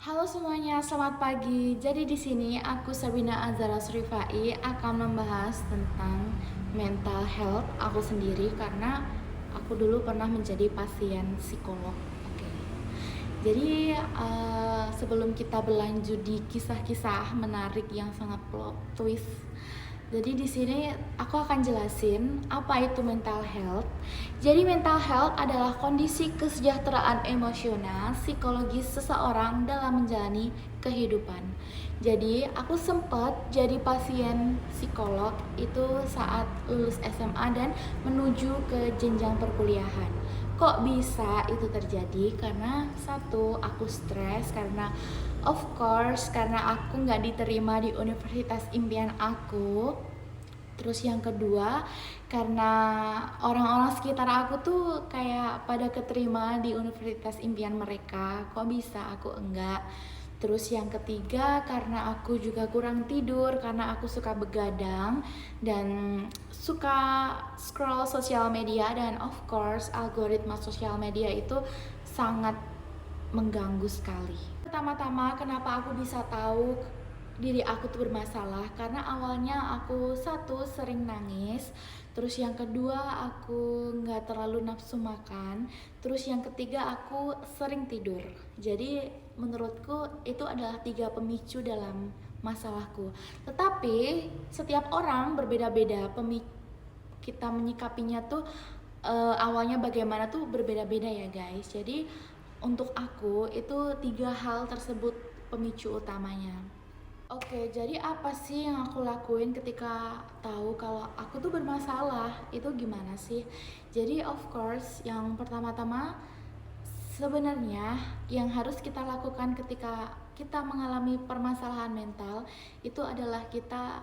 Halo semuanya, selamat pagi. Jadi di sini aku Sabina Azara Surifai akan membahas tentang mental health aku sendiri karena aku dulu pernah menjadi pasien psikolog. Oke. Jadi sebelum kita berlanjut di kisah-kisah menarik yang sangat plot twist, jadi di sini aku akan jelasin apa itu mental health. Jadi mental health adalah kondisi kesejahteraan emosional psikologis seseorang dalam menjalani kehidupan. Jadi aku sempat jadi pasien psikolog itu saat lulus SMA dan menuju ke jenjang perkuliahan. Kok bisa itu terjadi? Karena satu, aku stres karena of course karena aku nggak diterima di universitas impian aku. Terus yang kedua, karena orang-orang sekitar aku tuh kayak pada keterima di universitas impian mereka, kok bisa aku enggak. Terus yang ketiga, karena aku juga kurang tidur, karena aku suka begadang dan suka scroll sosial media, dan of course algoritma sosial media itu sangat mengganggu sekali. Pertama-tama kenapa aku bisa tahu diri aku tuh bermasalah, karena awalnya aku satu sering nangis, terus yang kedua aku nggak terlalu nafsu makan, terus yang ketiga aku sering tidur. Jadi menurutku itu adalah 3 pemicu dalam masalahku. Tetapi setiap orang berbeda-beda, kita menyikapinya tuh awalnya bagaimana tuh berbeda-beda ya guys. Jadi untuk aku itu 3 hal tersebut pemicu utamanya. Oke, jadi apa sih yang aku lakuin ketika tahu kalau aku tuh bermasalah? Itu gimana sih? Jadi of course, yang pertama-tama sebenarnya yang harus kita lakukan ketika kita mengalami permasalahan mental itu adalah kita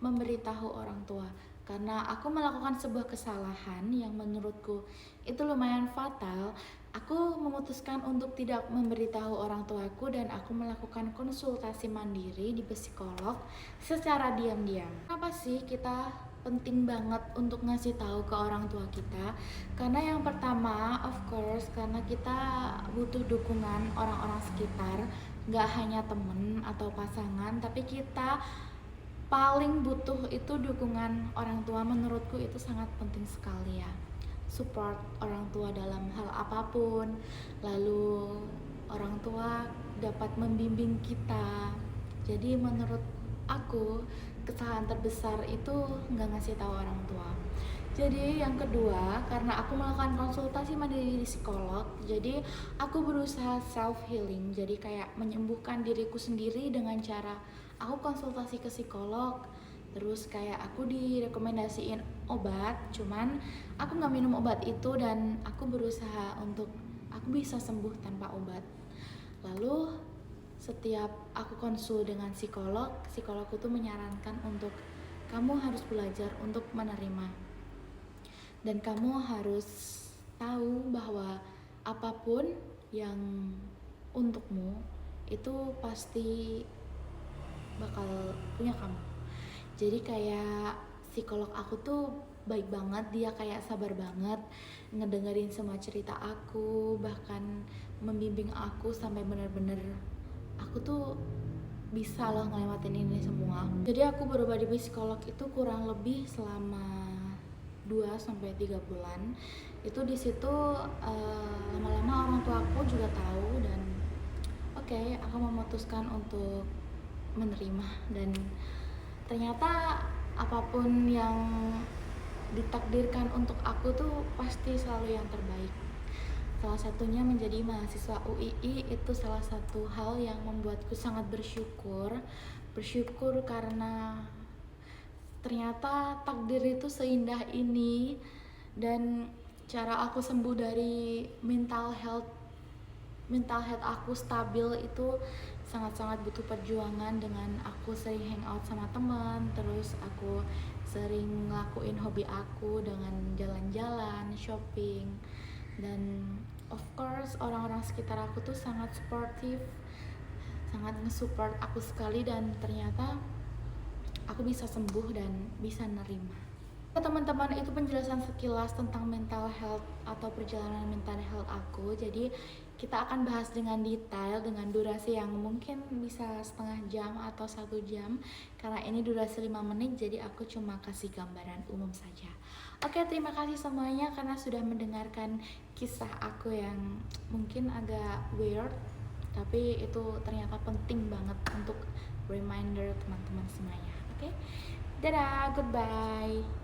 memberitahu orang tua. Karena aku melakukan sebuah kesalahan yang menurutku itu lumayan fatal, aku memutuskan untuk tidak memberitahu orang tuaku dan aku melakukan konsultasi mandiri di psikolog secara diam-diam. Kenapa sih kita penting banget untuk ngasih tahu ke orang tua kita? Karena yang pertama, of course, karena kita butuh dukungan orang-orang sekitar, nggak hanya temen atau pasangan, tapi kita paling butuh itu dukungan orang tua. Menurutku itu sangat penting sekali ya, support orang tua dalam hal apapun, lalu orang tua dapat membimbing kita. Jadi menurut aku kesalahan terbesar itu nggak ngasih tahu orang tua. Jadi yang kedua, karena aku melakukan konsultasi mandiri di psikolog, jadi aku berusaha self healing, jadi kayak menyembuhkan diriku sendiri dengan cara aku konsultasi ke psikolog. Terus kayak aku direkomendasiin obat, cuman aku nggak minum obat itu dan aku berusaha untuk aku bisa sembuh tanpa obat. Lalu setiap aku konsul dengan psikolog, psikologku tuh menyarankan untuk kamu harus belajar untuk menerima. Dan kamu harus tahu bahwa apapun yang untukmu itu pasti bakal punya kamu. Jadi kayak psikolog aku tuh baik banget, dia kayak sabar banget ngedengerin semua cerita aku, bahkan membimbing aku sampai bener-bener aku tuh bisa loh ngelewatin ini semua. Jadi aku berubah di psikolog itu kurang lebih selama 2 sampai 3 bulan. Itu di situ lama-lama orang tua aku juga tahu dan oke, aku memutuskan untuk menerima. Dan ternyata apapun yang ditakdirkan untuk aku tuh pasti selalu yang terbaik. Salah satunya menjadi mahasiswa UII itu salah satu hal yang membuatku sangat bersyukur. Bersyukur karena ternyata takdir itu seindah ini, dan cara aku sembuh dari mental health aku stabil itu sangat-sangat butuh perjuangan, dengan aku sering hangout sama teman, terus aku sering ngelakuin hobi aku dengan jalan-jalan, shopping, dan of course orang-orang sekitar aku tuh sangat supportive, sangat nge-support aku sekali, dan ternyata aku bisa sembuh dan bisa nerima. Teman-teman, itu penjelasan sekilas tentang mental health atau perjalanan mental health aku. Jadi kita akan bahas dengan detail dengan durasi yang mungkin bisa setengah jam atau 1 jam. Karena ini durasi 5 menit, jadi aku cuma kasih gambaran umum saja. Oke, terima kasih semuanya karena sudah mendengarkan kisah aku yang mungkin agak weird, tapi itu ternyata penting banget untuk reminder teman-teman semuanya. Oke, dadah, goodbye.